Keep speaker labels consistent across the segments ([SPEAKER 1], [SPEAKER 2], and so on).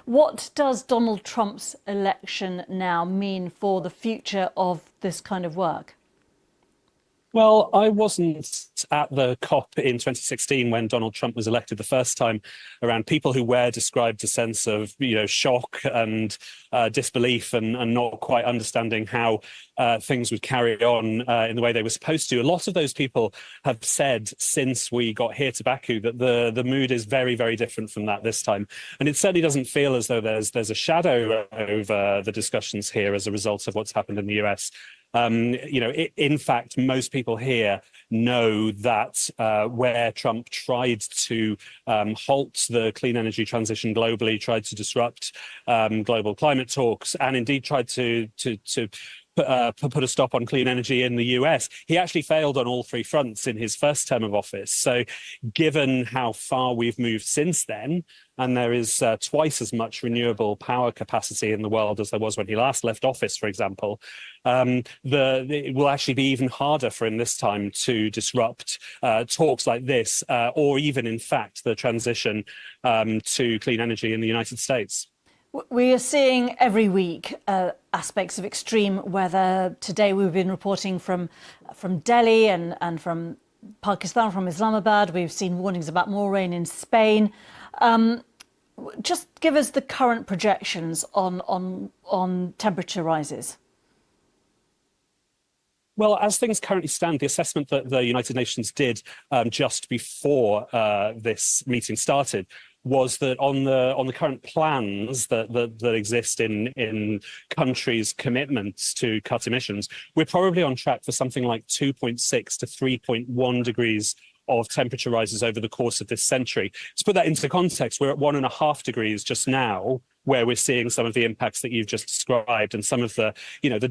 [SPEAKER 1] What does Donald Trump's election now mean for the future of this kind of work?
[SPEAKER 2] Well, I wasn't at the COP in 2016 when Donald Trump was elected the first time around. People who were described a sense of, shock and disbelief and not quite understanding how things would carry on in the way they were supposed to. A lot of those people have said since we got here to Baku that the mood is very, very different from that this time. And it certainly doesn't feel as though there's a shadow over the discussions here as a result of what's happened in the US. In fact, most people here know that where Trump tried to halt the clean energy transition globally, tried to disrupt global climate talks, and indeed tried to put a stop on clean energy in the US, he actually failed on all three fronts in his first term of office. So given how far we've moved since then, and there is twice as much renewable power capacity in the world as there was when he last left office, for example, it will actually be even harder for him this time to disrupt talks like this, or even, in fact, the transition to clean energy in the United States.
[SPEAKER 1] We are seeing every week aspects of extreme weather. Today we've been reporting from Delhi and from Pakistan, from Islamabad. We've seen warnings about more rain in Spain. Just give us the current projections on temperature rises.
[SPEAKER 2] Well, as things currently stand, the assessment that the United Nations did just before this meeting started was that on the current plans that exist in countries' commitments to cut emissions, we're probably on track for something like 2.6 to 3.1 degrees of temperature rises over the course of this century. To put that into context, we're at 1.5 degrees just now, where we're seeing some of the impacts that you've just described and some of the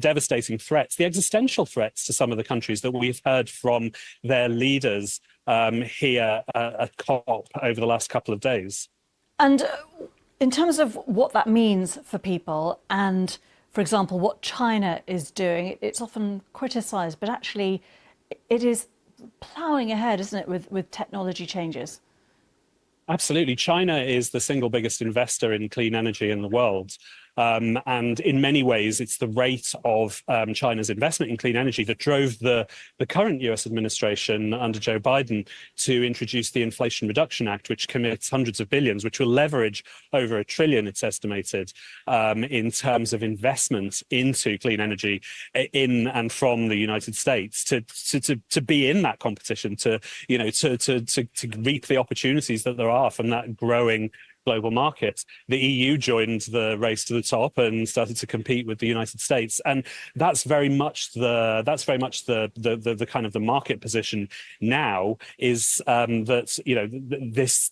[SPEAKER 2] devastating threats, the existential threats to some of the countries that we've heard from their leaders here at COP over the last couple of days.
[SPEAKER 1] And in terms of what that means for people and, for example, what China is doing, it's often criticised, but actually it is ploughing ahead, isn't it, with technology changes?
[SPEAKER 2] Absolutely. China is the single biggest investor in clean energy in the world. And in many ways, it's the rate of China's investment in clean energy that drove the current US administration under Joe Biden to introduce the Inflation Reduction Act, which commits hundreds of billions, which will leverage over $1 trillion, it's estimated, in terms of investment into clean energy in and from the United States to be in that competition, to reap the opportunities that there are from that growing global market. The EU joined the race to the top and started to compete with the United States, and that's very much the kind of the market position now. Is that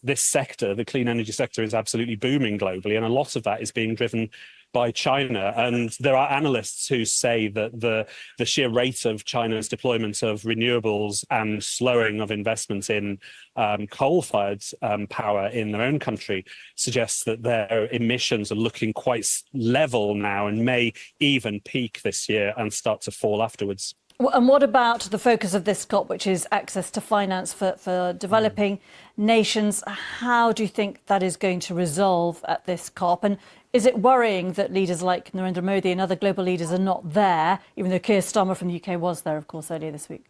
[SPEAKER 2] this sector, the clean energy sector, is absolutely booming globally, and a lot of that is being driven by China. And there are analysts who say that the sheer rate of China's deployment of renewables and slowing of investment in coal-fired power in their own country suggests that their emissions are looking quite level now and may even peak this year and start to fall afterwards.
[SPEAKER 1] And what about the focus of this COP, which is access to finance for developing nations? How do you think that is going to resolve at this COP? And is it worrying that leaders like Narendra Modi and other global leaders are not there, even though Keir Starmer from the UK was there, of course, earlier this week?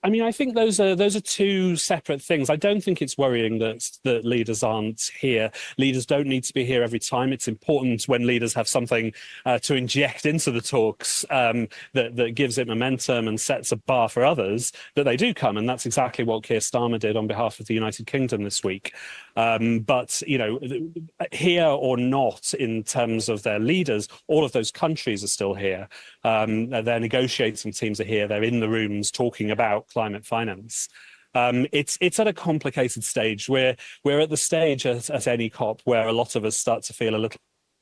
[SPEAKER 2] I mean, I think those are two separate things. I don't think it's worrying that leaders aren't here. Leaders don't need to be here every time. It's important when leaders have something to inject into the talks that gives it momentum and sets a bar for others, that they do come. And that's exactly what Keir Starmer did on behalf of the United Kingdom this week. But, here or not in terms of their leaders, all of those countries are still here. Their negotiating teams are here. They're in the rooms talking about climate finance. It's at a complicated stage. We're at the stage at any COP where a lot of us start to feel a little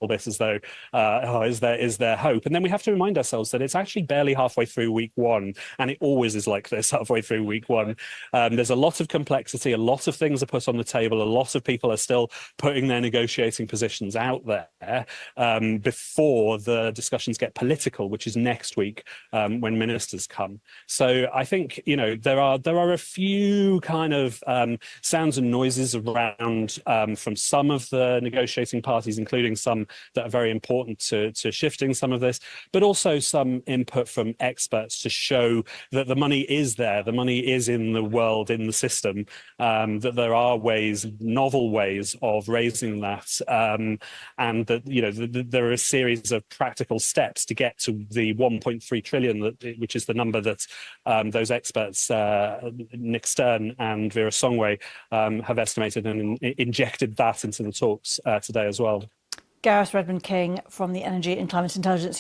[SPEAKER 2] this as though, is there hope? And then we have to remind ourselves that it's actually barely halfway through week one, and it always is like this halfway through week one. There's a lot of complexity, a lot of things are put on the table, a lot of people are still putting their negotiating positions out there before the discussions get political, which is next week when ministers come. So I think, you know, there are a few kind of sounds and noises around from some of the negotiating parties, including some that are very important to shifting some of this, but also some input from experts to show that the money is there, the money is in the world, in the system, that there are ways, novel ways of raising that, and that, you know, there are a series of practical steps to get to the 1.3 trillion, which is the number that those experts, Nick Stern and Vera Songway, have estimated and injected that into the talks today as well.
[SPEAKER 1] Gareth Redmond King from the Energy and Climate Intelligence